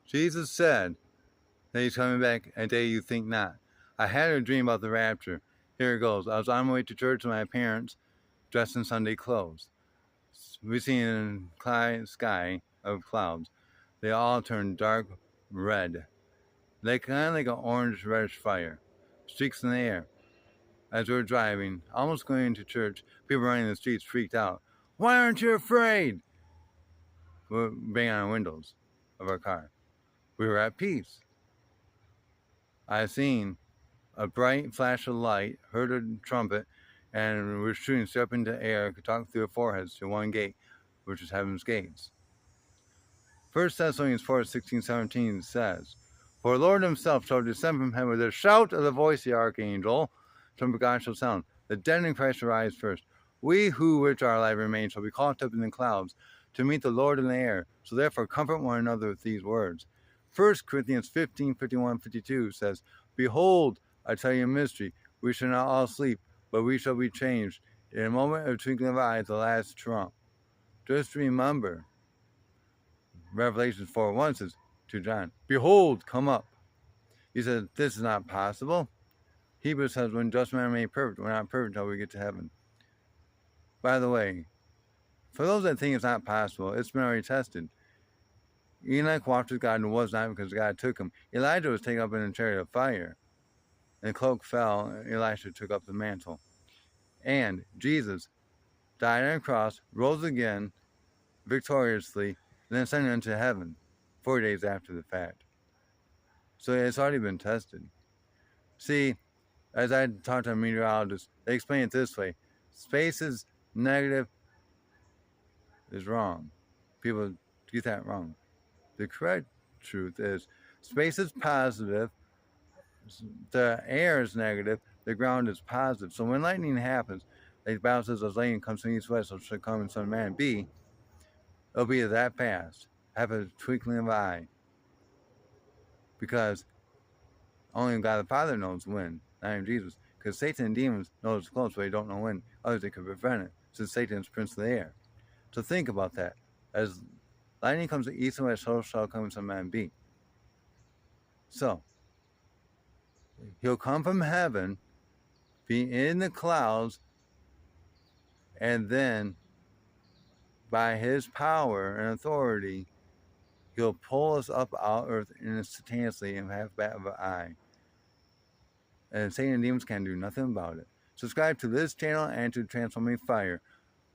Jesus said that he's coming back a day you think not. I had a dream about the rapture. Here it goes. I was on my way to church with my parents, dressed in Sunday clothes. We seen a sky of clouds. They all turned dark red. They kind of like an orange reddish fire. Streaks in the air. As we were driving, almost going to church, people running the streets freaked out. Why aren't you afraid? We were banging on the windows of our car. We were at peace. I seen a bright flash of light, heard a trumpet, and we were shooting straight up into the air, could talk through their foreheads to one gate, which is heaven's gates. 1 Thessalonians 4:16-17 says, For the Lord himself shall descend from heaven with a shout of the voice of the archangel, trumpet God shall sound. The dead in Christ shall rise first. We who which are alive remain shall be caught up in the clouds to meet the Lord in the air. So therefore comfort one another with these words. 1 Corinthians 15:51-52 says, Behold, I tell you a mystery. We shall not all sleep, but we shall be changed. In a moment of twinkling of an eye, at the last trump. Just remember, Revelation 4:1 says to John, Behold, come up. He said, this is not possible. Hebrews says, when just men are made perfect, we're not perfect until we get to heaven. By the way, for those that think it's not possible, it's been already tested. Enoch walked with God and was not because God took him. Elijah was taken up in a chariot of fire. And the cloak fell, and Elisha took up the mantle. And Jesus died on a cross, rose again victoriously, and then ascended into heaven 4 days after the fact. So it's already been tested. See, as I talked to a meteorologist, they explain it this way. Space is negative is wrong. People get that wrong. The correct truth is space is positive, the air is negative, the ground is positive. So when lightning happens, like the Bible says, as lightning comes from east west, so it should come in Son of Man be, it'll be that fast. Have a twinkling of an eye. Because only God the Father knows when, not even Jesus. Because Satan and demons know it's close, but they don't know when. Others they could prevent it, since Satan is prince of the air. So think about that. As lightning comes to east and west, so shall come in Son of Man be. So, he'll come from heaven, be in the clouds, and then, by his power and authority, he'll pull us up out of earth instantaneously and have bat of an eye. And Satan and demons can't do nothing about it. Subscribe to this channel and to Transforming Fire.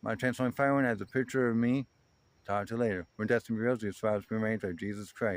My Transforming Fire one has a picture of me. Talk to you later. We're destined to be real, as far as we remain by Jesus Christ.